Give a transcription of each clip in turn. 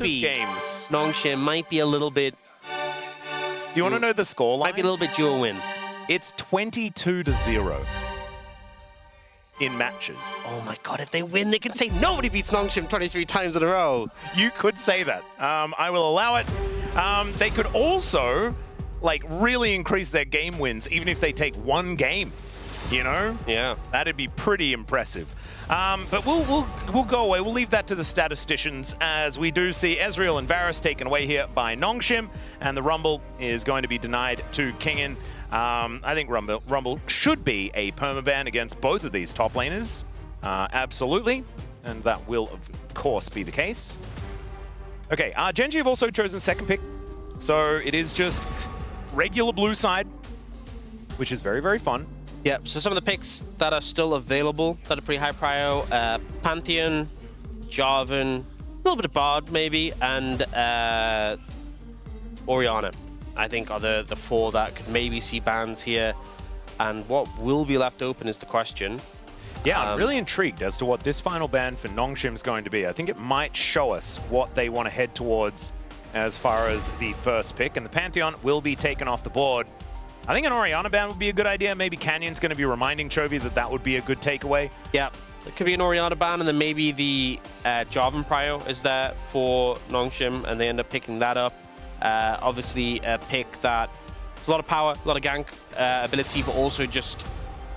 maybe games. Nongshim might be a little bit... Do you want to know the score line? Might be a little bit dual win. It's 22-0 in matches. Oh my god, if they win, they can say nobody beats Nongshim 23 times in a row. You could say that. I will allow it. They could also, like, really increase their game wins, even if they take one game. You know? Yeah. That'd be pretty impressive. But we'll go away. We'll leave that to the statisticians, as we do see Ezreal and Varus taken away here by Nongshim, and the Rumble is going to be denied to Kingin. I think Rumble should be a permaban against both of these top laners. Absolutely. And that will, of course, be the case. Okay, Gen.G have also chosen second pick. So it is just regular blue side, which is very, very fun. Yep, so some of the picks that are still available that are pretty high prio, Pantheon, Jarvan, a little bit of Bard maybe, and Orianna, I think are the four that could maybe see bans here. And what will be left open is the question. Yeah, I'm really intrigued as to what this final ban for Nongshim is going to be. I think it might show us what they want to head towards as far as the first pick, and the Pantheon will be taken off the board. I think an Orianna ban would be a good idea. Maybe Canyon's going to be reminding Chovy that that would be a good takeaway. Yeah, it could be an Orianna ban, and then maybe the Jarvan prio is there for Nongshim, and they end up picking that up. Obviously, a pick that has a lot of power, a lot of gank ability, but also just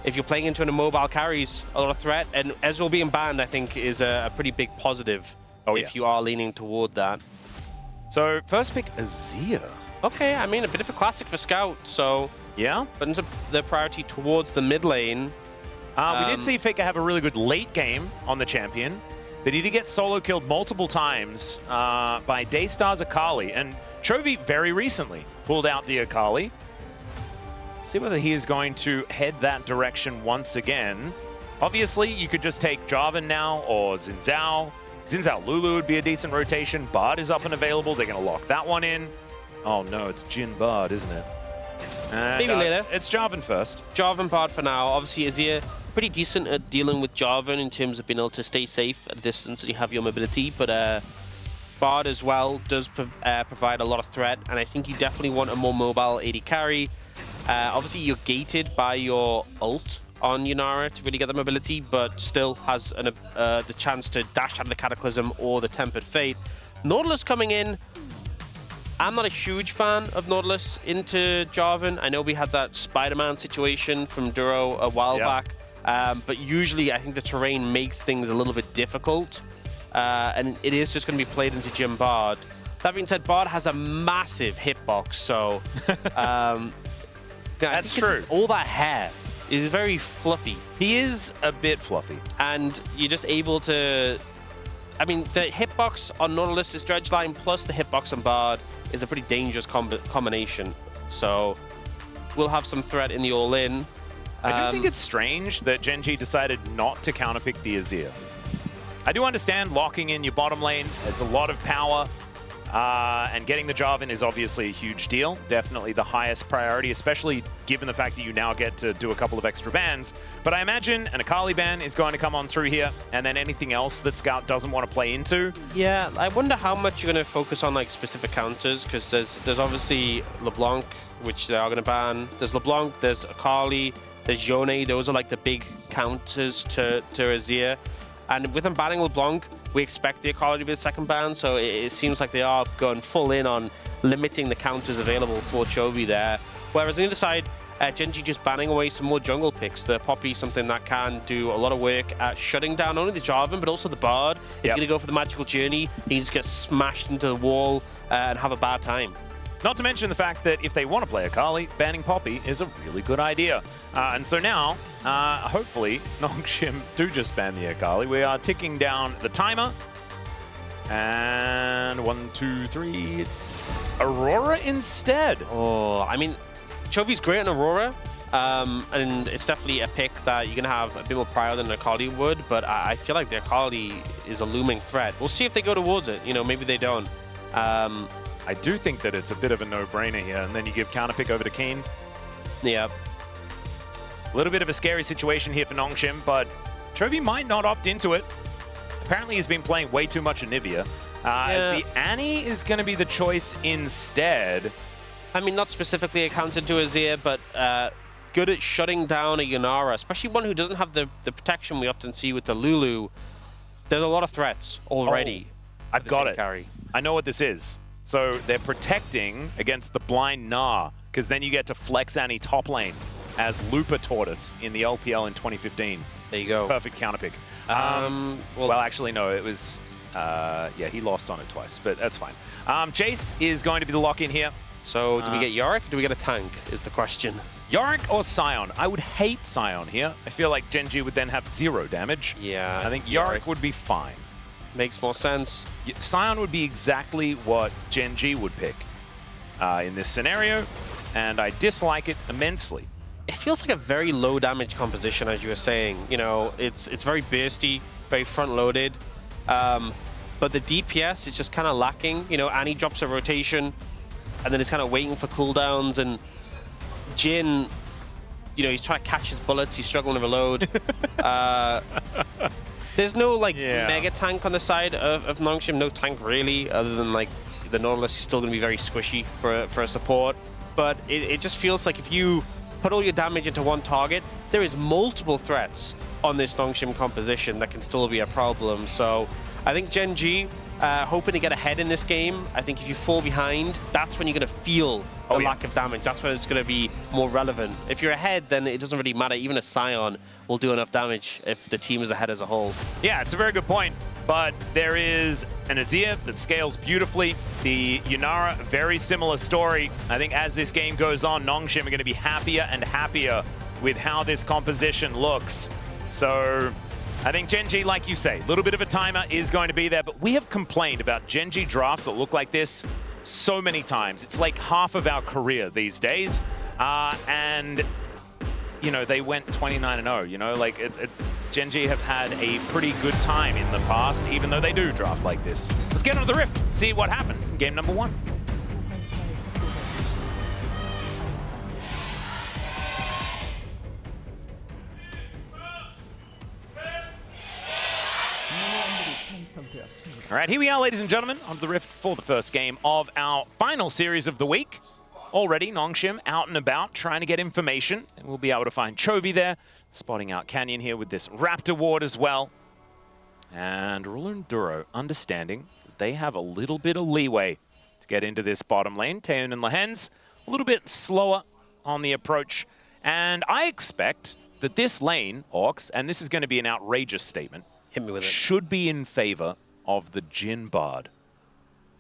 if you're playing into an immobile carries a lot of threat. And Ezreal being banned, I think, is a pretty big positive if you are leaning toward that. So first pick, Azir. Okay, I mean, a bit of a classic for Scout, so... Yeah? But into the priority towards the mid lane. We did see Faker have a really good late game on the champion, but he did get solo killed multiple times by Daystar's Akali, and Chovy very recently pulled out the Akali. See whether he is going to head that direction once again. Obviously, you could just take Jarvan now, or Xin Zhao. Xin Zhao Lulu would be a decent rotation. Bard is up and available. They're going to lock that one in. Oh no, it's Jin Bard, isn't it? Maybe later. It's Jarvan first. Jarvan Bard for now. Obviously, Azir pretty decent at dealing with Jarvan in terms of being able to stay safe at a distance and you have your mobility, but Bard as well does provide a lot of threat, and I think you definitely want a more mobile AD carry. Obviously, you're gated by your ult on Yunara to really get the mobility, but still has the chance to dash out of the Cataclysm or the Tempered Fate. Nautilus coming in. I'm not a huge fan of Nautilus into Jarvan. I know we had that Spider-Man situation from Duro a while back, but usually I think the terrain makes things a little bit difficult, and it is just going to be played into Jim Bard. That being said, Bard has a massive hitbox, so that's true. All that hair is very fluffy. He is a bit fluffy. And you're just able to... I mean, the hitbox on Nautilus' Dredge line plus the hitbox on Bard is a pretty dangerous combination. So we'll have some threat in the all-in. I do think it's strange that Gen.G decided not to counterpick the Azir. I do understand locking in your bottom lane. It's a lot of power. And getting the Jarvan is obviously a huge deal. Definitely the highest priority, especially given the fact that you now get to do a couple of extra bans. But I imagine an Akali ban is going to come on through here, and then anything else that Scout doesn't want to play into. Yeah, I wonder how much you're going to focus on like specific counters, because there's obviously LeBlanc, which they are going to ban. There's LeBlanc, there's Akali, there's Yone. Those are like the big counters to Azir. And with them banning LeBlanc, we expect the Akali to be the second ban, so it seems like they are going full in on limiting the counters available for Chovy there. Whereas on the other side, Gen.G just banning away some more jungle picks. The Poppy is something that can do a lot of work at shutting down not only the Jarvan, but also the Bard. If you're going to go for the magical journey, you just get smashed into the wall and have a bad time. Not to mention the fact that if they want to play Akali, banning Poppy is a really good idea. And so now, hopefully, Nongshim do just ban the Akali. We are ticking down the timer. And 1, 2, 3, it's Aurora instead. Oh, I mean, Chovy's great on Aurora. And it's definitely a pick that you're going to have a bit more prior than Akali would, but I feel like the Akali is a looming threat. We'll see if they go towards it. You know, maybe they don't. I do think that it's a bit of a no-brainer here, and then you give counterpick over to Keen. Yeah. A little bit of a scary situation here for Nongshim, but Chovy might not opt into it. Apparently he's been playing way too much Anivia. As the Annie is going to be the choice instead. I mean, not specifically accounted to Azir, but good at shutting down a Yunara, especially one who doesn't have the protection we often see with the Lulu. There's a lot of threats already. Oh, I've got it. Carry. I know what this is. So they're protecting against the blind Gnar, because then you get to flex Annie top lane, as Looper taught us in the LPL in 2015. There you go. Perfect counterpick. Well, actually, no, it was... yeah, he lost on it twice, but that's fine. Jace is going to be the lock-in here. So do we get Yorick or do we get a tank, is the question. Yorick or Sion? I would hate Sion here. I feel like Gen.G would then have 0 damage. Yeah. I think Yorick would be fine. Makes more sense. Sion would be exactly what Gen.G would pick in this scenario, and I dislike it immensely. It feels like a very low damage composition, as you were saying. You know, it's very bursty, very front-loaded, but the DPS is just kind of lacking. You know, Annie drops a rotation, and then it's kind of waiting for cooldowns, and Jhin, you know, he's trying to catch his bullets, he's struggling to reload. There's no, like, mega tank on the side of Nongshim, no tank really, other than, like, the Nautilus is still going to be very squishy for a support. But it just feels like if you put all your damage into one target, there is multiple threats on this Nongshim composition that can still be a problem. So I think Gen.G, hoping to get ahead in this game. I think if you fall behind, that's when you're going to feel the lack of damage. That's when it's going to be more relevant. If you're ahead, then it doesn't really matter. Even a Sion will do enough damage if the team is ahead as a whole. Yeah, it's a very good point. But there is an Azir that scales beautifully. The Yunara, very similar story. I think as this game goes on, Nongshim are going to be happier and happier with how this composition looks. So I think Gen.G, like you say, a little bit of a timer is going to be there, but we have complained about Gen.G drafts that look like this so many times. It's like half of our career these days. And, you know, they went 29-0, you know, like Gen.G have had a pretty good time in the past, even though they do draft like this. Let's get onto the Rift, see what happens in game number 1. All right, here we are, ladies and gentlemen, onto the Rift for the first game of our final series of the week. Already, Nongshim out and about, trying to get information, and we'll be able to find Chovy there, spotting out Canyon here with this Raptor ward as well. And Ruler and Duro understanding that they have a little bit of leeway to get into this bottom lane. Taeun and Lehens a little bit slower on the approach, and I expect that this lane, Orcs, and this is going to be an outrageous statement, hit me with it, should be in favor of the Jhin Bard.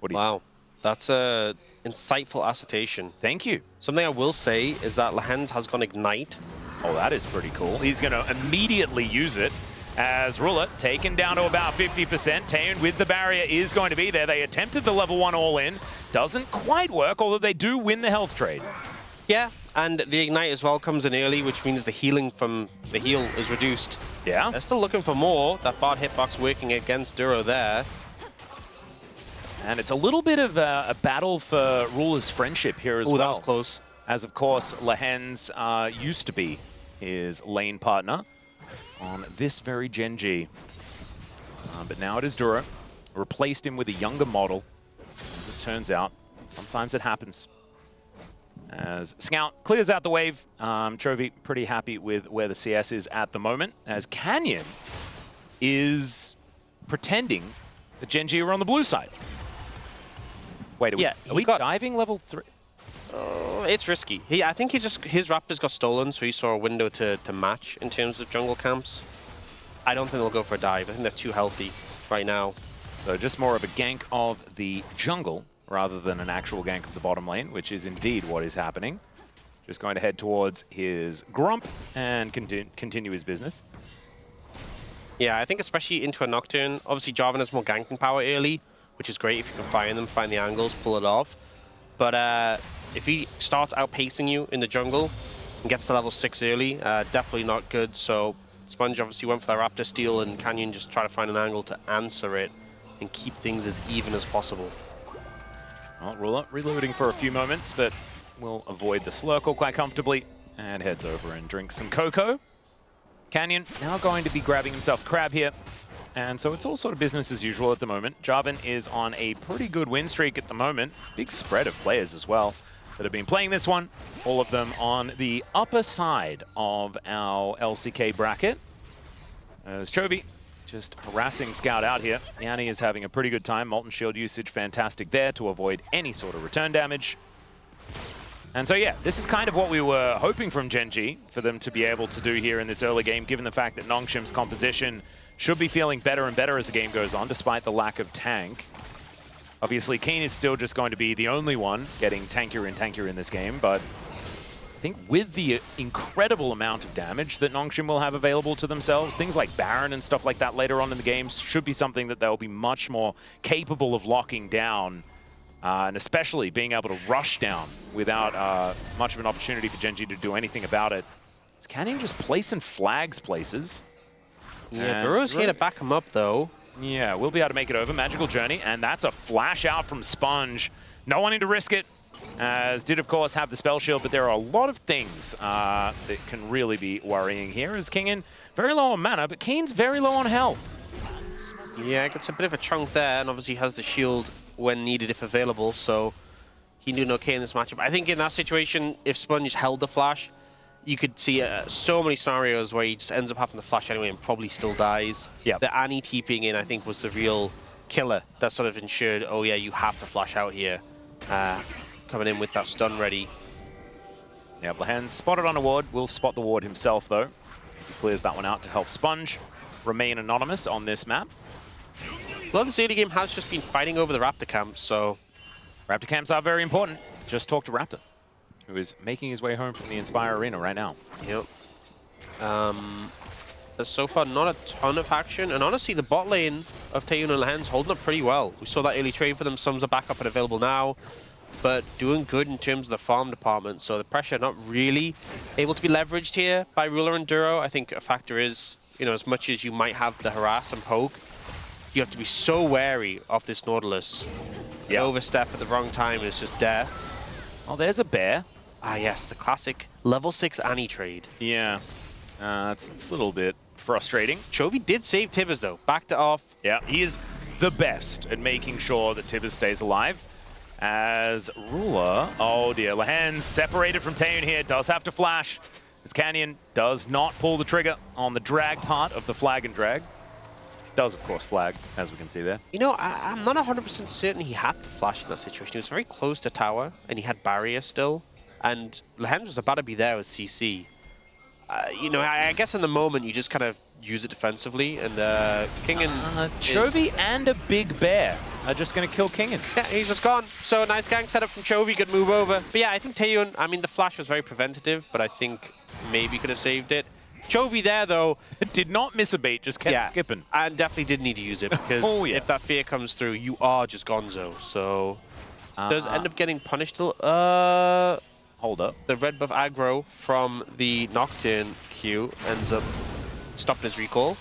What do you think? That's a insightful assertion. Thank you. Something I will say is that Lehens has gone Ignite. Oh, that is pretty cool. He's going to immediately use it as Ruler taken down to about 50%. Taeun with the barrier is going to be there. They attempted the level 1 all-in. Doesn't quite work, although they do win the health trade. Yeah, and the Ignite as well comes in early, which means the healing from the heal is reduced. Yeah. They're still looking for more. That Bard hitbox working against Duro there. And it's a little bit of a battle for Ruler's friendship here as well. That was close. As, of course, Lehens used to be his lane partner on this very Gen.G. But now it is Duro. Replaced him with a younger model. As it turns out, sometimes it happens. As Scout clears out the wave, Chovy pretty happy with where the CS is at the moment, as Canyon is pretending that Gen.G are on the blue side. Wait, are we diving level 3? It's risky. I think his Raptors got stolen, so he saw a window to match in terms of jungle camps. I don't think they'll go for a dive. I think they're too healthy right now. So just more of a gank of the jungle rather than an actual gank of the bottom lane, which is indeed what is happening. Just going to head towards his Grump and continue his business. Yeah, I think especially into a Nocturne. Obviously, Jarvan has more ganking power early, which is great if you can find them, find the angles, pull it off. But if he starts outpacing you in the jungle and gets to level 6 early, definitely not good. So Sponge obviously went for that Raptor steal, and Canyon just try to find an angle to answer it and keep things as even as possible. Well, Ruler reloading for a few moments, but will avoid the Slurkle quite comfortably and heads over and drinks some cocoa. Canyon now going to be grabbing himself Crab here And so it's all sort of business as usual at the moment. Jarvan is on a pretty good win streak at the moment. Big spread of players as well that have been playing this one. All of them on the upper side of our LCK bracket. As Chovy just harassing Scout out here. Yanni is having a pretty good time. Molten Shield usage fantastic there to avoid any sort of return damage. And so yeah, this is kind of what we were hoping from Gen.G for them to be able to do here in this early game, given the fact that Nongshim's composition should be feeling better and better as the game goes on, despite the lack of tank. Obviously, Keen is still just going to be the only one getting tankier and tankier in this game, but I think with the incredible amount of damage that Nongshim will have available to themselves, things like Baron and stuff like that later on in the game should be something that they'll be much more capable of locking down, and especially being able to rush down without much of an opportunity for Gen.G to do anything about it. Is Canyon just placing flags places? Yeah, Burrow's here to back him up, though. Yeah, we'll be able to make it over. Magical Journey, and that's a flash out from Sponge. No wanting to risk it, as did, of course, have the spell shield, but there are a lot of things that can really be worrying here. As Kingen, very low on mana, but Keen's very low on health. Yeah, gets a bit of a chunk there, and obviously has the shield when needed if available, so he can do okay in this matchup. I think in that situation, if Sponge held the flash, you could see so many scenarios where he just ends up having the flash anyway and probably still dies. Yeah. The Annie TPing in, I think, was the real killer that sort of ensured, oh yeah, you have to flash out here. Coming in with that stun ready. Yeah, Blahan's spotted on a ward. Will spot the ward himself, though, as he clears that one out to help Sponge remain anonymous on this map. A lot of this early game has just been fighting over the Raptor camps, so... Raptor camps are very important. Just talk to Raptor, who is making his way home from the Inspire Arena right now. Yep. There's so far not a ton of action, and honestly, the bot lane of Taeyun and Lahen's holding up pretty well. We saw that early trade for them. Sums are back up and available now, but doing good in terms of the farm department. So the pressure not really able to be leveraged here by Ruler and Duro. I think a factor is, you know, as much as you might have the harass and poke, you have to be so wary of this Nautilus. Yeah. An overstep at the wrong time is just death. Oh, there's a bear. Ah, yes, the classic level 6 Annie trade. Yeah, that's a little bit frustrating. Chovy did save Tibbers, though. Backed it off. Yeah, he is the best at making sure that Tibbers stays alive. As Ruler, oh dear, Lahan separated from Taeyun here, does have to flash. As Canyon does not pull the trigger on the drag part of the flag and drag. Does, of course, flag, as we can see there. You know, I'm not 100% certain he had to flash in that situation. He was very close to tower, and he had barrier still. And Lahen was about to be there with CC. You know, I guess in the moment, you just kind of use it defensively. And Kingen... Chovy and a big bear are just going to kill Kingen. Yeah, he's just gone. So a nice gang setup from Chovy, good move over. But yeah, I think Taeyun, I mean, the flash was very preventative, but I think maybe could have saved it. Chovy there, though, did not miss a beat, just kept skipping. And definitely did need to use it, because if that fear comes through, you are just gonzo. So, does end up getting punished. Hold up. The red buff aggro from the Nocturne Q ends up stopping his recall.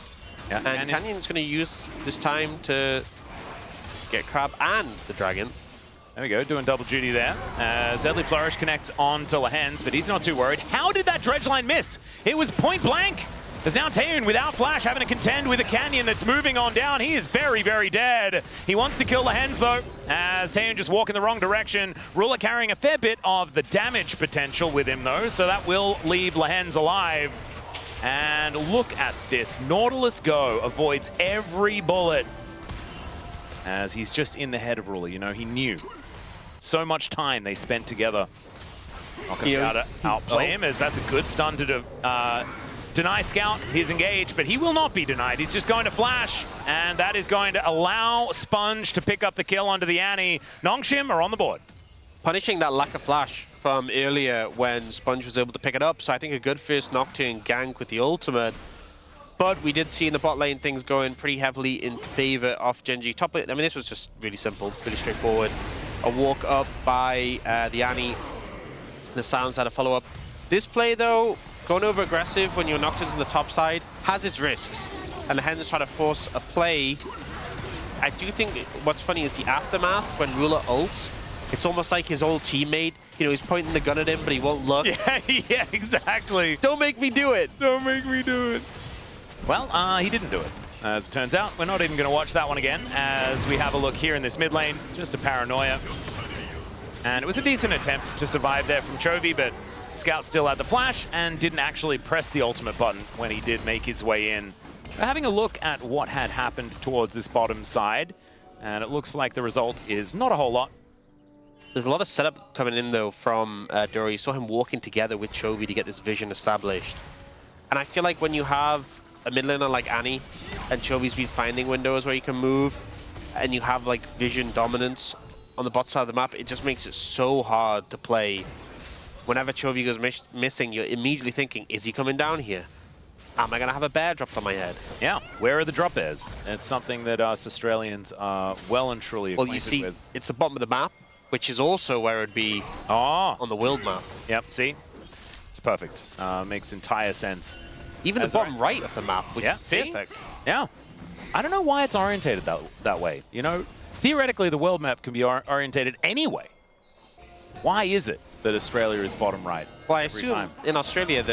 Yeah. And Canyon's going to use this time to get Crab and the Dragon. There we go, doing double duty there. Deadly Flourish connects on to Lahen's, but he's not too worried. How did that Dredge line miss? It was point blank. There's now Taeyun without flash having to contend with a Canyon that's moving on down. He is very, very dead. He wants to kill Lahen's though, as Taeyun just walking the wrong direction. Ruler carrying a fair bit of the damage potential with him though, so that will leave Lahen's alive. And look at this, Nautilus Go avoids every bullet as he's just in the head of Ruler. You know, he knew. So much time they spent together. Not going to be able to outplay him, as that's a good stun to deny Scout. He's engaged, but he will not be denied. He's just going to flash, and that is going to allow Sponge to pick up the kill onto the Annie. Nongshim are on the board. Punishing that lack of flash from earlier when Sponge was able to pick it up, so I think a good first Nocturne gank with the ultimate. But we did see in the bot lane things going pretty heavily in favor of Gen.G. Top lane, I mean, this was just really simple, really straightforward. A walk up by the Annie. The Silence had a follow up. This play, though, going over aggressive when your Nocturne's on the top side has its risks. And the Hen's trying to force a play. I do think what's funny is the aftermath when Ruler ults. It's almost like his old teammate. You know, he's pointing the gun at him, but he won't look. Yeah, exactly. Don't make me do it. Don't make me do it. Well, he didn't do it. As it turns out, we're not even going to watch that one again as we have a look here in this mid lane. Just a paranoia. And it was a decent attempt to survive there from Chovy, but Scout still had the flash and didn't actually press the ultimate button when he did make his way in. We're having a look at what had happened towards this bottom side, and it looks like the result is not a whole lot. There's a lot of setup coming in, though, from Duro. You saw him walking together with Chovy to get this vision established. And I feel like when you have a mid laner like Annie, and Chovy's been finding windows where you can move, and you have like vision dominance on the bot side of the map, it just makes it so hard to play. Whenever Chovy goes missing, you're immediately thinking, is he coming down here? Am I going to have a bear dropped on my head? Yeah, where are the drop bears? It's something that us Australians are well and truly acquainted with. Well, you see, it's the bottom of the map, which is also where it'd be on the world map. Yep, see? It's perfect. Makes entire sense. Even the bottom right of the map, which is perfect. Yeah. I don't know why it's orientated that way. You know, theoretically, the world map can be orientated anyway. Why is it that Australia is bottom right? Well, I assume in Australia,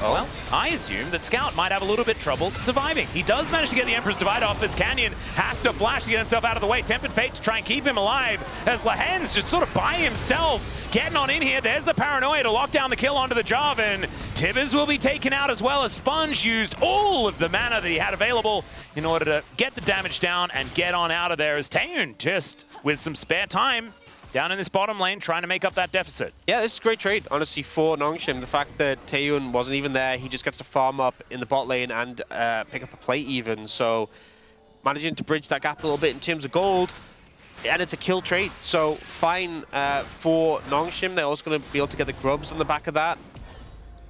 well, I assume that Scout might have a little bit trouble surviving. He does manage to get the Emperor's Divide off as Canyon has to flash to get himself out of the way. Tempered Fate to try and keep him alive as Lahen's just sort of by himself getting on in here. There's the paranoia to lock down the kill onto the Jarvan. Tibbers will be taken out as well as Sponge used all of the mana that he had available in order to get the damage down and get on out of there as Taeyun just with some spare time down in this bottom lane, trying to make up that deficit. Yeah, this is a great trade, honestly, for Nongshim. The fact that Taeyun wasn't even there, he just gets to farm up in the bot lane and pick up a plate even. So managing to bridge that gap a little bit in terms of gold, and it's a kill trade. So fine for Nongshim. They're also going to be able to get the grubs on the back of that.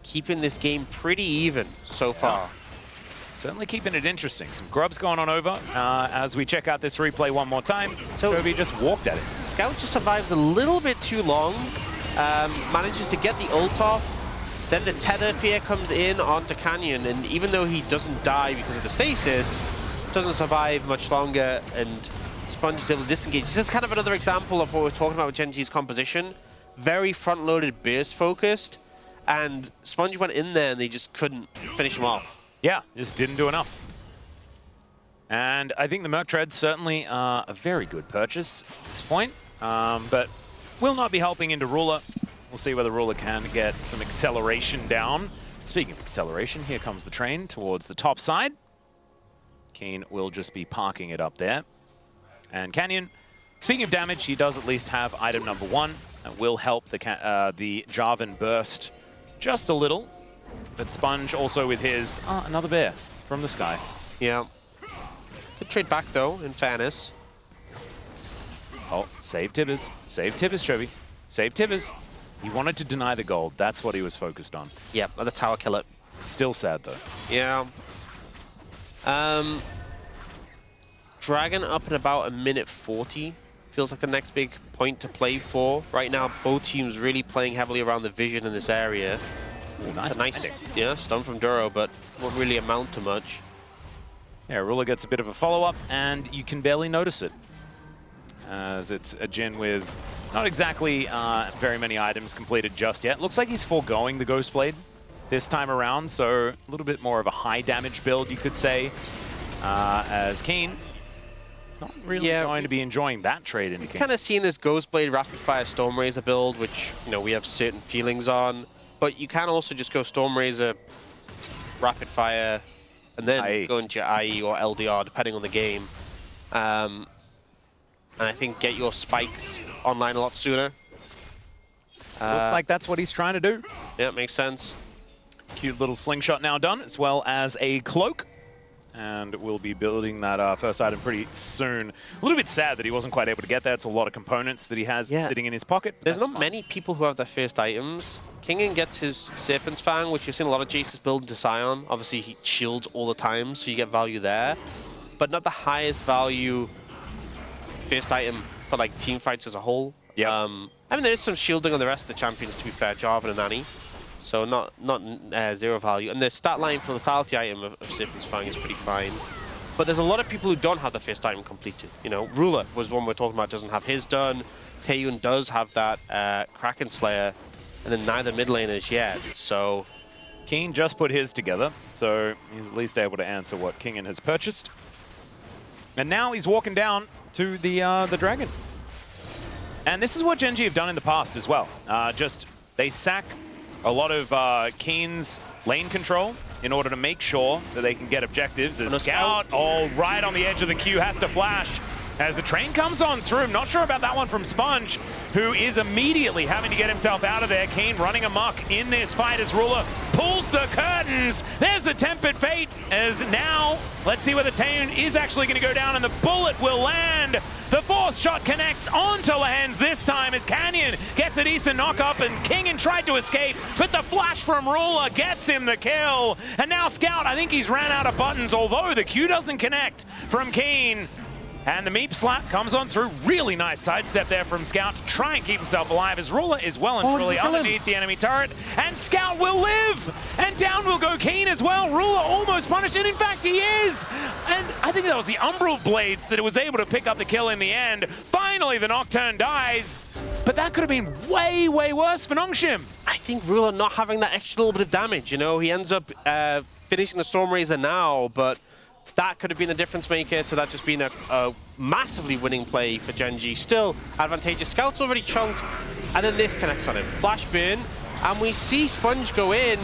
Keeping this game pretty even so far. Certainly keeping it interesting. Some grubs going on over as we check out this replay one more time. So Chovy just walked at it. Scout just survives a little bit too long, manages to get the ult off, then the tether fear comes in onto Canyon, and even though he doesn't die because of the stasis, doesn't survive much longer, and Sponge is able to disengage. This is kind of another example of what we're talking about with Gen.G's composition. Very front-loaded, burst-focused, and Sponge went in there and they just couldn't finish him off. Yeah, just didn't do enough. And I think the Merc Tread's certainly a very good purchase at this point, but will not be helping into Ruler. We'll see whether Ruler can get some acceleration down. Speaking of acceleration, here comes the train towards the top side. Keen will just be parking it up there. And Canyon, speaking of damage, he does at least have item number 1. That will help the Jarvan burst just a little. But Sponge also with his, another bear from the sky. Yeah. Good trade back though, in fairness. Oh, save Tibbers. Save Tibbers, Chovy. Save Tibbers. He wanted to deny the gold. That's what he was focused on. Yeah, let the tower kill it. Still sad though. Yeah. Dragon up in about 1:40. Feels like the next big point to play for. Right now, both teams really playing heavily around the vision in this area. Ooh, nice stun from Duro, but won't really amount to much. Yeah, Ruler gets a bit of a follow-up, and you can barely notice it. As it's a Jin with not exactly very many items completed just yet. Looks like he's foregoing the Ghost Blade this time around, so a little bit more of a high damage build, you could say, as Keen not really going to be enjoying that trade in the game. Kind of seeing this Ghost Blade Rapid Fire Storm Razor build, which we have certain feelings on. But you can also just go Storm Razor, Rapid Fire, and then go into your IE or LDR, depending on the game. And I think get your spikes online a lot sooner. Looks like that's what he's trying to do. Yeah, makes sense. Cute little slingshot now done, as well as a cloak. And we'll be building that first item pretty soon. A little bit sad that he wasn't quite able to get that. It's a lot of components that he has sitting in his pocket. There's not many people who have their first items. Kingen gets his Serpent's Fang, which you've seen a lot of Jace's build into Scion. Obviously, he shields all the time, so you get value there. But not the highest value first item for like team fights as a whole. Yeah. I mean, there is some shielding on the rest of the champions, to be fair, Jarvan and Annie. So not zero value. And the stat line for the lethality item of Serpent's Fang is pretty fine. But there's a lot of people who don't have the first item completed. Ruler was one we're talking about, doesn't have his done. Taeyun does have that Kraken Slayer, and then neither mid laners yet. So Keen just put his together, so he's at least able to answer what Kingen has purchased. And now he's walking down to the Dragon. And this is what Gen.G have done in the past as well. They sack a lot of Keen's lane control in order to make sure that they can get objectives. As Scout, right on the edge of the queue, has to flash. As the train comes on through, not sure about that one from Sponge, who is immediately having to get himself out of there. Keen running amok in this fight as Ruler pulls the curtains. There's the Tempered Fate, as now, let's see whether Taeyoon is actually going to go down, and the bullet will land. The fourth shot connects onto Lehens this time as Canyon gets a decent knock-up, and Kingen tried to escape, but the flash from Ruler gets him the kill. And now Scout, I think he's ran out of buttons, although the Q doesn't connect from Keen. And the Meep slap comes on through. Really nice sidestep there from Scout to try and keep himself alive as Ruler is well and truly underneath the enemy turret. And Scout will live! And down will go Keen as well. Ruler almost punished, and in fact he is! And I think that was the Umbral Blades that it was able to pick up the kill in the end. Finally the Nocturne dies, but that could have been way, way worse for Nongshim. I think Ruler not having that extra little bit of damage, you know, he ends up finishing the Stormraiser now, but that could have been the difference maker to that just being a massively winning play for Gen.G. Still advantageous. Scout's already chunked, and then this connects on him. Flash burn, and we see Sponge go in,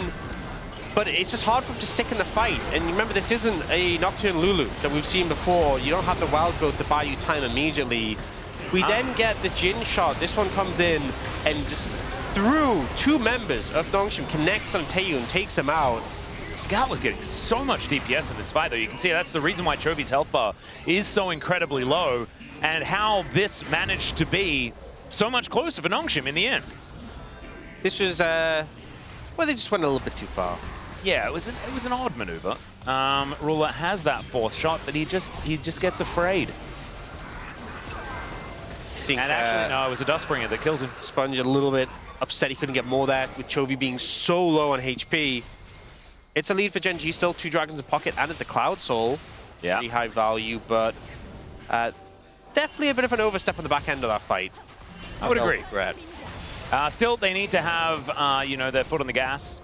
but it's just hard for him to stick in the fight. And remember, this isn't a Nocturne Lulu that we've seen before. You don't have the Wild Growth to buy you time immediately. We then get the Jin shot. This one comes in and just through two members of Nongshim, connects on Taeyoon, takes him out. Scout was getting so much DPS in this fight, though. You can see that's the reason why Chovy's health bar is so incredibly low, and how this managed to be so much closer for Nongshim in the end. This was, well, they just went a little bit too far. Yeah, it was an odd maneuver. Ruler has that fourth shot, but he just gets afraid. And actually, no, it was a Dustbringer that kills him. Sponge a little bit upset he couldn't get more there, with Chovy being so low on HP. It's a lead for Gen.G, still 2 Dragons in pocket, and it's a Cloud Soul. Yeah. Pretty high value, but definitely a bit of an overstep on the back end of that fight. I would agree. Regret. Still, they need to have, you know, their foot on the gas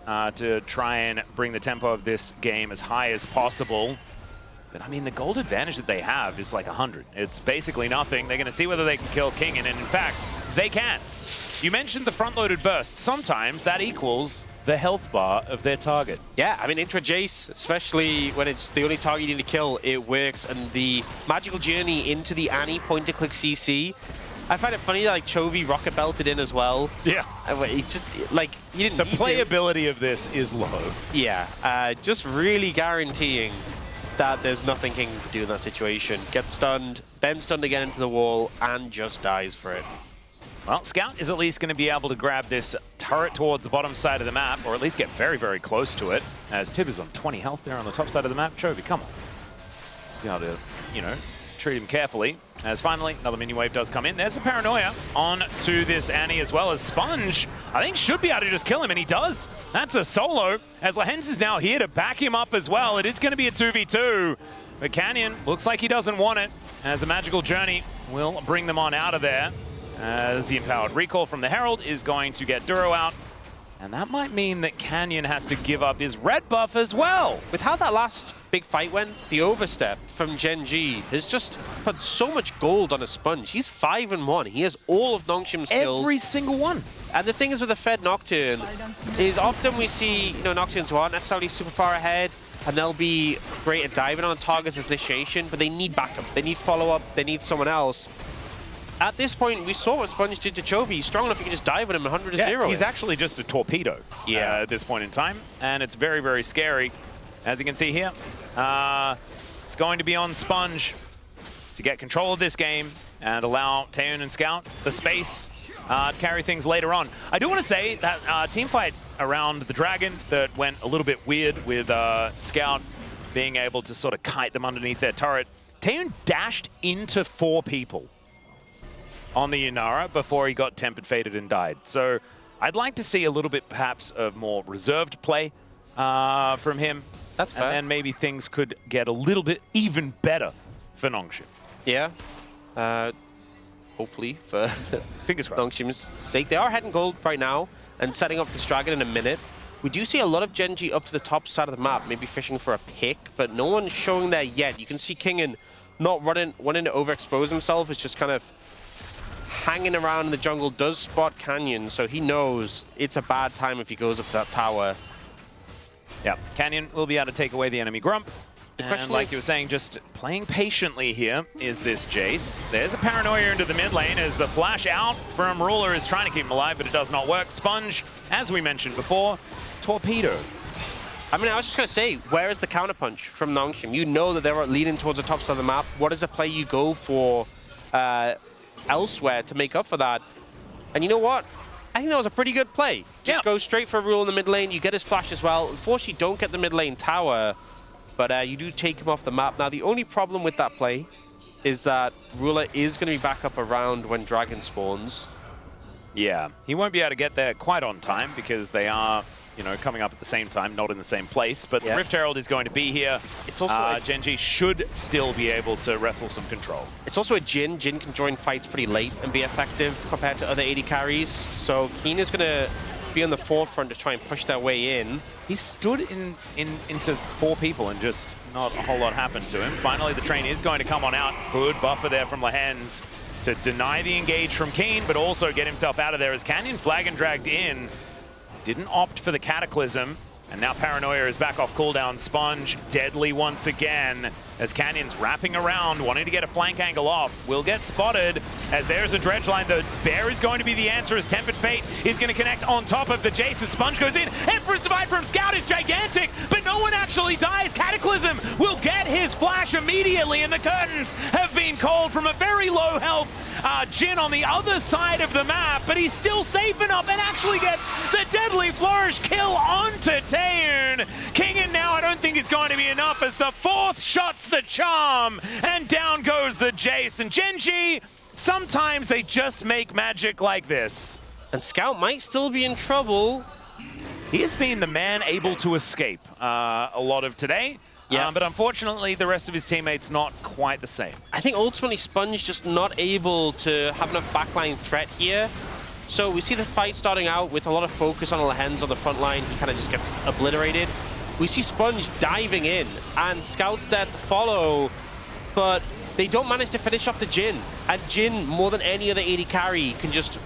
to try and bring the tempo of this game as high as possible. But, I mean, the gold advantage that they have is like 100. It's basically nothing. They're going to see whether they can kill Kingen, and in fact, they can. You mentioned the front-loaded burst. Sometimes that equals the health bar of their target. Yeah, I mean, Intra Jace, especially when it's the only target you need to kill, it works. And the magical journey into the Annie point-and-click CC, I find it funny that like Chovy rocket belted in as well. Yeah. He just, like, he didn't The playability of this is low. Yeah, just really guaranteeing that there's nothing King can do in that situation. Get stunned, then stunned again into the wall, and just dies for it. Well, Scout is at least going to be able to grab this turret towards the bottom side of the map, or at least get very, very close to it, as Tib is on 20 health there on the top side of the map. Chovy, come on. You got to, you know, treat him carefully. As finally, another minion wave does come in. There's the Paranoia on to this Annie, as well as Sponge. I think should be able to just kill him, and he does. That's a solo, as Lehens is now here to back him up as well. It is going to be a 2v2, but Canyon looks like he doesn't want it, as the magical journey will bring them on out of there. As the empowered recall from the Herald is going to get Duro out. And that might mean that Canyon has to give up his red buff as well. With how that last big fight went, the overstep from Gen.G has just put so much gold on a Sponge. He's 5-1. He has all of Nongshim's kills. Every single one. And the thing is with the Fed Nocturne is often we see, you know, Nocturnes who aren't necessarily super far ahead, and they'll be great at diving on targets as initiation, but they need backup. They need follow-up. They need someone else. At this point, we saw what Sponge did to Chovy. He's strong enough you can just dive at him 100-0. Yeah, he's actually just a torpedo at this point in time, and it's very, very scary. As you can see here, it's going to be on Sponge to get control of this game and allow Taeyoon and Scout the space to carry things later on. I do want to say that team fight around the Dragon that went a little bit weird with Scout being able to sort of kite them underneath their turret. Taeyoon dashed into 4 people on the Inara before he got tempered, faded, and died. So I'd like to see a little bit perhaps of more reserved play from him. That's fair. And then maybe things could get a little bit even better for Nongshim. Yeah. Hopefully for Fingers crossed. Nongshim's sake. They are heading gold right now and setting up this Dragon in a minute. We do see a lot of Gen.G up to the top side of the map, maybe fishing for a pick, but no one's showing there yet. You can see Kingen not wanting to overexpose himself. It's just kind of hanging around in the jungle, does spot Canyon, so he knows it's a bad time if he goes up to that tower. Yeah, Canyon will be able to take away the enemy Grump. The question and like is, you were saying, just playing patiently here is this Jace. There's a Paranoia into the mid lane as the flash out from Ruler is trying to keep him alive, but it does not work. Sponge, as we mentioned before, Torpedo. I mean, I was just going to say, where is the counterpunch from Nongshim? You know that they're leading towards the top side of the map. What is the play you go for elsewhere to make up for that? And you know what? I think that was a pretty good play. Just go straight for Rule in the mid lane. You get his flash as well. Unfortunately, you don't get the mid lane tower, but you do take him off the map. Now, the only problem with that play is that Ruler is going to be back up around when Dragon spawns. Yeah, he won't be able to get there quite on time because they are, you know, coming up at the same time, not in the same place. But Rift Herald is going to be here. It's also Gen.G should still be able to wrestle some control. It's also a Jhin. Jhin can join fights pretty late and be effective compared to other AD carries. So Keen is going to be on the forefront to try and push their way in. He stood into 4 people and just not a whole lot happened to him. Finally, the train is going to come on out. Good buffer there from Lehens to deny the engage from Keen, but also get himself out of there as Canyon flag and dragged in. Didn't opt for the Cataclysm, and now Paranoia is back off cooldown. Sponge deadly once again as Canyon's wrapping around, wanting to get a flank angle off. Will get spotted as there's a dredge line. The bear is going to be the answer as Tempered Fate is going to connect on top of the Jace as Sponge goes in. Emperor's Divide from Scout is gigantic, but no one actually dies. Cataclysm will get his flash immediately, and the curtains have been called from a very low health Jhin on the other side of the map, but he's still safe enough and actually gets the deadly flourish kill onto Taeun. Kingen now I don't think is going to be enough as the 4th shot's the charm, and down goes the Jace. And Gen.G, sometimes they just make magic like this. And Scout might still be in trouble. He has been the man able to escape a lot of today. Yeah, but unfortunately, the rest of his teammates not quite the same. I think ultimately Sponge just not able to have enough backline threat here. So we see the fight starting out with a lot of focus on Lehens on the front line. He kind of just gets obliterated. We see Sponge diving in, and Scout's there to follow, but they don't manage to finish off the Jhin. And Jhin, more than any other AD carry, can just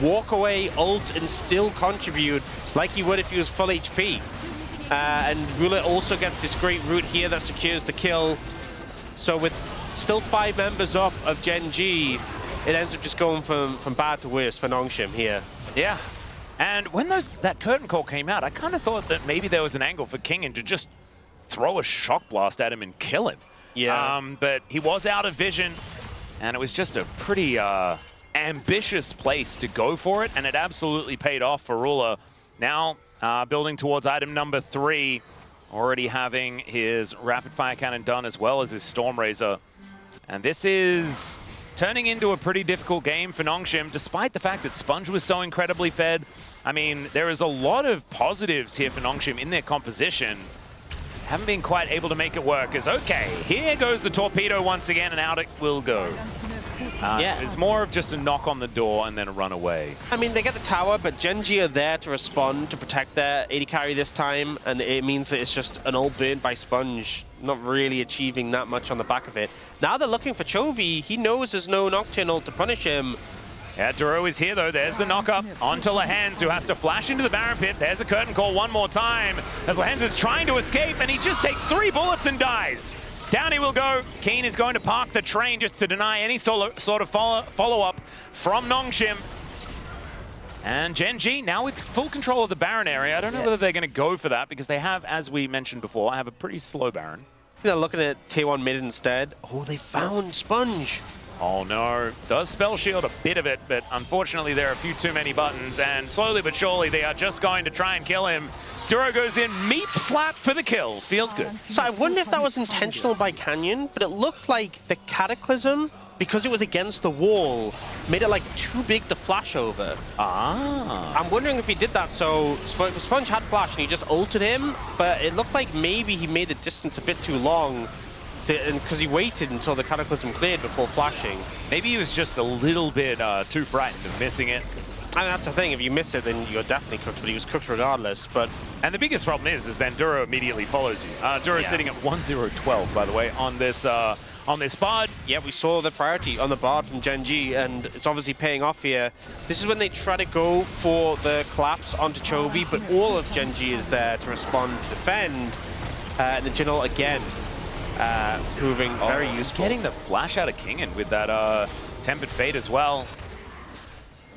walk away, ult, and still contribute like he would if he was full HP. And Ruler also gets this great route here that secures the kill. So with still 5 members up of Gen.G, it ends up just going from bad to worse for Nongshim here. Yeah. And when that curtain call came out, I kind of thought that maybe there was an angle for Kingen to just throw a shock blast at him and kill him. Yeah. But he was out of vision, and it was just a pretty ambitious place to go for it, and it absolutely paid off for Ruler. Now, building towards item number 3, already having his rapid fire cannon done as well as his Storm Razor. And this is turning into a pretty difficult game for Nongshim, despite the fact that Sponge was so incredibly fed. I mean, there is a lot of positives here for Nongshim in their composition. Haven't been quite able to make it work as, okay, here goes the Torpedo once again, and out it will go. It's more of just a knock on the door and then a run away. I mean, they get the tower, but Gen.G are there to respond, to protect their AD carry this time, and it means that it's just an ult burn by Sponge, not really achieving that much on the back of it. Now they're looking for Chovy. He knows there's no Nocturne ult to punish him. Yeah, Duro is here though. There's the knock-up onto Lehens, who has to flash into the Baron Pit. There's a curtain call one more time as Lehens is trying to escape, and he just takes 3 bullets and dies. Down he will go. Keen is going to park the train just to deny any sort of follow-up from Nongshim. And Gen.G now with full control of the Baron area. I don't know whether they're going to go for that because they have, as we mentioned before, have a pretty slow Baron. They're looking at tier 1 mid instead. Oh, they found Sponge. Oh no, does spell shield a bit of it, but unfortunately there are a few too many buttons, and slowly but surely they are just going to try and kill him. Duro goes in, meat slap for the kill. Feels good. So I wonder if that was intentional by Canyon, but it looked like the Cataclysm, because it was against the wall, made it like too big to flash over. I'm wondering if he did that, so Sponge had flash and he just ulted him, but it looked like maybe he made the distance a bit too long, because he waited until the Cataclysm cleared before flashing. Maybe he was just a little bit too frightened of missing it. And that's the thing, if you miss it, then you're definitely cooked, but he was cooked regardless. But And the biggest problem is then Duro immediately follows you. Duro's sitting at 1-0-12, by the way, on this Bard. yeah, we saw the priority on the Bard from Gen.G, and it's obviously paying off here. This is when they try to go for the collapse onto Chovy, but all of Gen.G is there to respond, to defend. And the Jingle again, proving very useful. Getting the flash out of Kingen with that Tempered Fate as well.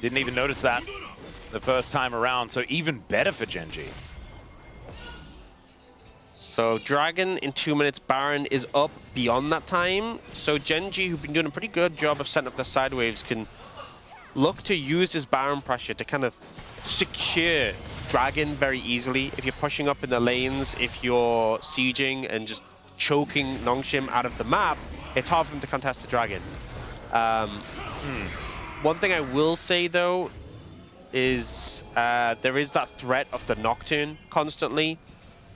Didn't even notice that the first time around, so even better for Gen.G. So Dragon in 2 minutes, Baron is up beyond that time. So Gen.G, who've been doing a pretty good job of setting up their side waves, can look to use his Baron pressure to kind of secure Dragon very easily. If you're pushing up in the lanes, if you're sieging and just choking Nongshim out of the map, it's hard for him to contest the Dragon. One thing I will say, though, is there is that threat of the Nocturne constantly.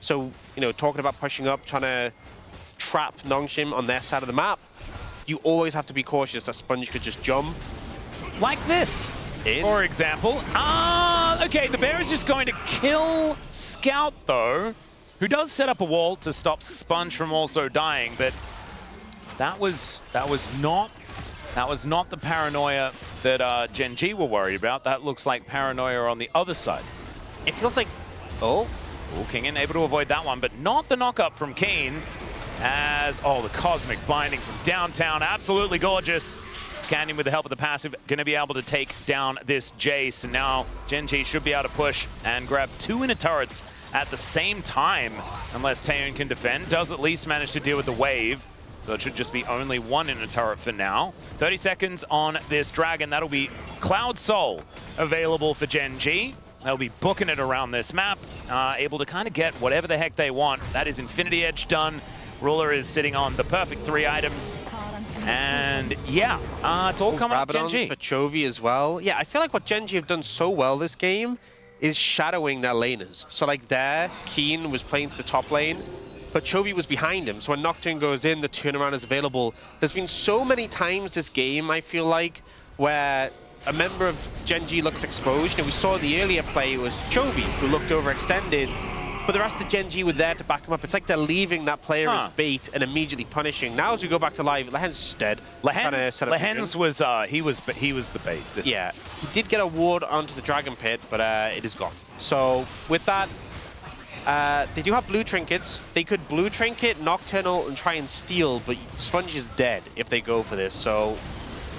So, you know, talking about pushing up, trying to trap Nongshim on their side of the map, you always have to be cautious that Sponge could just jump. Like this, for example. Okay, the bear is just going to kill Scout, though, who does set up a wall to stop Sponge from also dying, but that was not the paranoia that Gen.G were worried about. That looks like paranoia on the other side. It feels like... Oh, Kingen able to avoid that one, but not the knock-up from Kane. As, the Cosmic Binding from downtown, absolutely gorgeous. Canyon, with the help of the passive, going to be able to take down this Jace. And now Gen.G should be able to push and grab 2 inner turrets at the same time, unless Taeyoon can defend. Does at least manage to deal with the wave. So it should just be only 1 inner turret for now. 30 seconds on this Dragon. That'll be Cloud Soul available for Gen.G. They'll be booking it around this map, able to kind of get whatever the heck they want. That is Infinity Edge done. Ruler is sitting on the perfect 3 items. And yeah, it's all coming up Gen.G. for Chovy as well. Yeah, I feel like what Gen.G have done so well this game is shadowing their laners. So like there, Keen was playing to the top lane, but Chovy was behind him. So when Nocturne goes in, the turnaround is available. There's been so many times this game, I feel like, where a member of Gen.G looks exposed. And we saw the earlier play, it was Chovy who looked overextended, but the rest of Gen.G were there to back him up. It's like they're leaving that player as bait and immediately punishing. Now as we go back to live, Lehen's dead. Lehen's was he was the bait. Yeah, he did get a ward onto the Dragon Pit, but it is gone. So with that, they do have blue trinkets. They could blue trinket, Nocturnal, and try and steal, but Sponge is dead if they go for this. So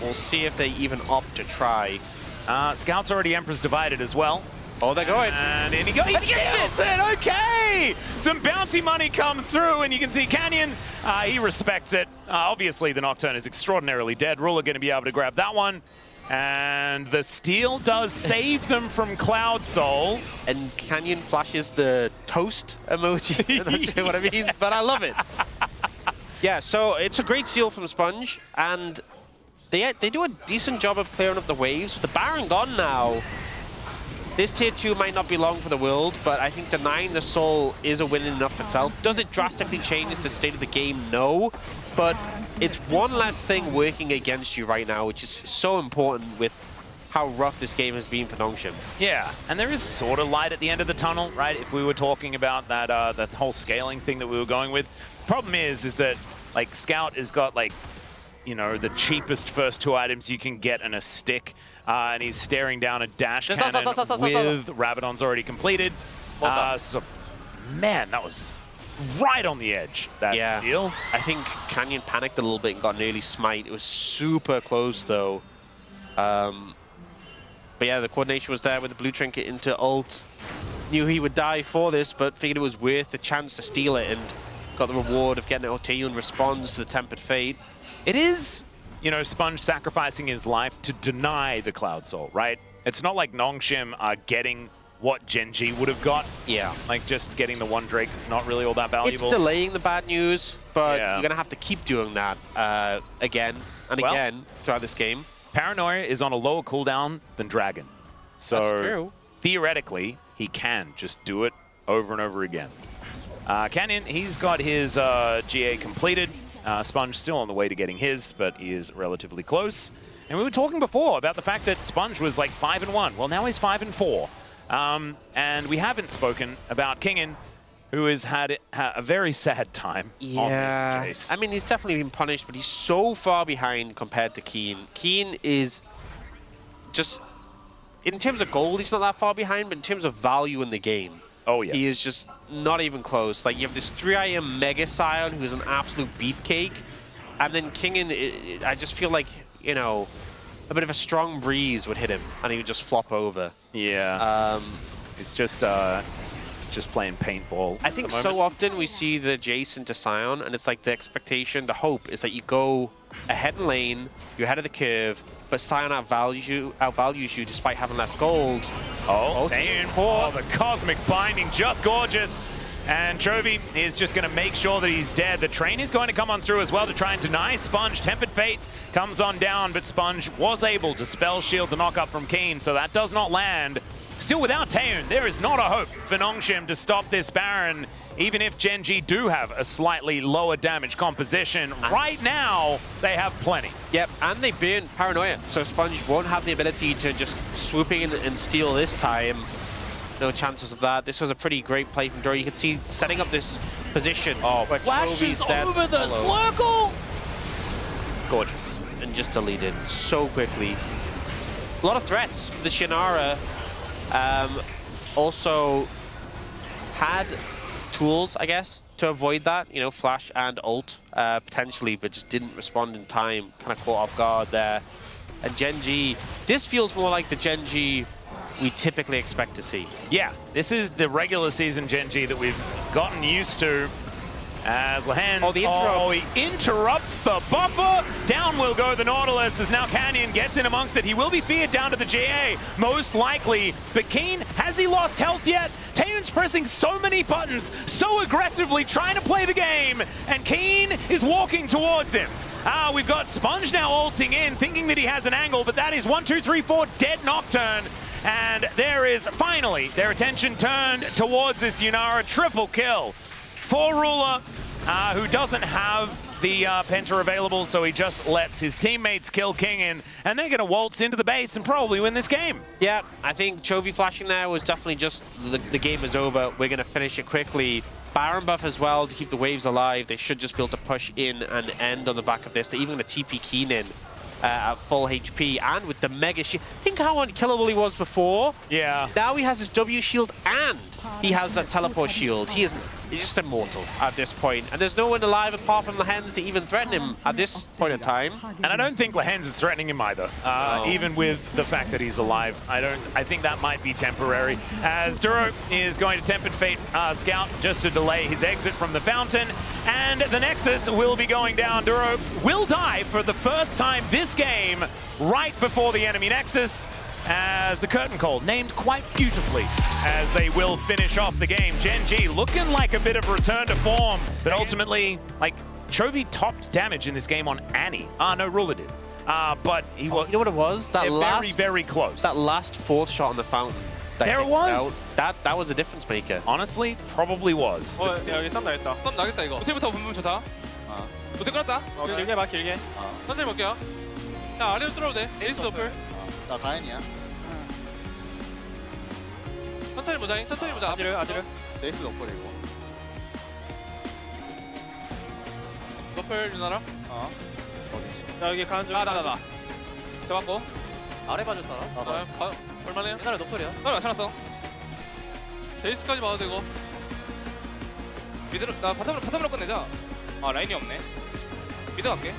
we'll see if they even opt to try. Scout's already Emperor's divided as well. Oh, they're going. And in he goes. He gets it! Okay! Some bounty money comes through, and you can see Canyon. He respects it. Obviously, the Nocturne is extraordinarily dead. Ruler going to be able to grab that one. And the steal does save them from Cloud Soul. And Canyon flashes the toast emoji. I'm not sure what I mean, but I love it. Yeah, so it's a great steal from Sponge, and they do a decent job of clearing up the waves. With the Baron gone now, this tier 2 might not be long for the world, but I think denying the soul is a win in enough itself. Does it drastically change the state of the game? No. But it's one less thing working against you right now, which is so important with how rough this game has been for Nongshim. Yeah, and there is sort of light at the end of the tunnel, right? If we were talking about that that whole scaling thing that we were going with. Problem is that, like, Scout has got, like, you know, the cheapest first 2 items you can get in a stick. And he's staring down a dash cannon with Rabadon's already completed. So, man, that was right on the edge, that steal. I think Canyon panicked a little bit and got an early smite. It was super close, though. But yeah, the coordination was there with the blue trinket into ult. Knew he would die for this, but figured it was worth the chance to steal it and got the reward of getting it. Taeyoon responds to the Tempered Fate. It is, you know, Sponge sacrificing his life to deny the Cloud Soul, right? It's not like Nongshim are getting what Gen.G would have got. Yeah. Like, just getting the 1 Drake is not really all that valuable. It's delaying the bad news, but you're going to have to keep doing that again and again throughout this game. Paranoia is on a lower cooldown than Dragon. So, that's true. Theoretically, he can just do it over and over again. Canyon, he's got his GA completed. Sponge still on the way to getting his, but he is relatively close. And we were talking before about the fact that Sponge was like 5-1. Well, now he's 5-4. And we haven't spoken about Kingin, who has had a very sad time on this chase. I mean, he's definitely been punished, but he's so far behind compared to Keen. Keen is just, in terms of gold, he's not that far behind, but in terms of value in the game, oh yeah, he is just not even close. Like, you have this 3IM Mega Scion who's an absolute beefcake, and then Kingin, I just feel like, you know, a bit of a strong breeze would hit him, and he would just flop over. Yeah. It's just playing paintball. I think so often we see the Jace into Scion, and it's like the expectation, the hope is that you go ahead in lane, you're ahead of the curve, but Scion outvalues you despite having less gold. Oh, the Cosmic Binding, just gorgeous. And Chovy is just going to make sure that he's dead. The train is going to come on through as well to try and deny Sponge. Tempered Fate comes on down, but Sponge was able to spell shield the knock-up from Keen, so that does not land. Still without Taehoon, there is not a hope for Nongshim to stop this Baron, even if Gen.G do have a slightly lower damage composition. Right now, they have plenty. Yep, and they burn Paranoia, so Sponge won't have the ability to just swoop in and steal this time. No chances of that. This was a pretty great play from Duro. You can see setting up this position. Oh, but flashes over the circle. Gorgeous. And just deleted so quickly. A lot of threats for the Shannara. Also had tools, I guess, to avoid that. You know, flash and ult, potentially, but just didn't respond in time. Kind of caught off guard there. And Gen.G, this feels more like the Gen.G we typically expect to see. Yeah, this is the regular season Gen.G that we've gotten used to. As Lehens, he interrupts the buffer. Down will go the Nautilus as now Canyon gets in amongst it. He will be feared down to the GA, most likely. But Keen, has he lost health yet? Taehoon's pressing so many buttons, so aggressively trying to play the game, and Keen is walking towards him. We've got Sponge now ulting in, thinking that he has an angle, but that is 1, 2, 3, 4, dead Nocturne. And there is finally their attention turned towards this Yunara triple kill for Ruler, who doesn't have the Penta available, so he just lets his teammates kill Kingin, and they're going to waltz into the base and probably win this game. Yeah, I think Chovy flashing there was definitely just the game is over. We're going to finish it quickly. Baron buff as well to keep the waves alive. They should just be able to push in and end on the back of this. They're even going to TP Keen in at full HP, and with the mega shield. Think how unkillable he was before. Yeah. Now he has his W shield and he has that teleport shield. He's just immortal at this point, and there's no one alive apart from Lehens to even threaten him at this point in time. And I don't think Lehens is threatening him either, even with the fact that he's alive. I think that might be temporary, as Duro is going to Tempered Fate scout just to delay his exit from the fountain, and the Nexus will be going down. Duro will die for the first time this game right before the enemy Nexus, as the curtain call named quite beautifully, as they will finish off the game. Gen.G looking like a bit of return to form, but ultimately, like, Chovy topped damage in this game on Annie. No, Ruler did. But he was. You know what it was? That last, very, very close. That last fourth shot on the fountain. There it was. That was a difference maker. Honestly, probably was. 여기 썸 나겠다. 썸 나겠다 이거. 호텔부터 보면 좋다. 호텔 끌었다. 길게 봐, 길게. 천천히 볼게요. 자, 아래로 뚫어도 돼. 에이스 노플. 나 가연이야. 천천히 보자. 천천히 보자. 아지르. 레이스 너플이고. 노플 유나라. 어디지? 자, 여기 가는 중. 나. 잡았고. 아래 봐줄 사람? 볼만해요? 옛날에 너플이야. 빨리 맞춰놨어. 제이스까지 봐도 되고. 미드로 나 바텀으로 끝내자. 라인이 없네. 미드 갈게.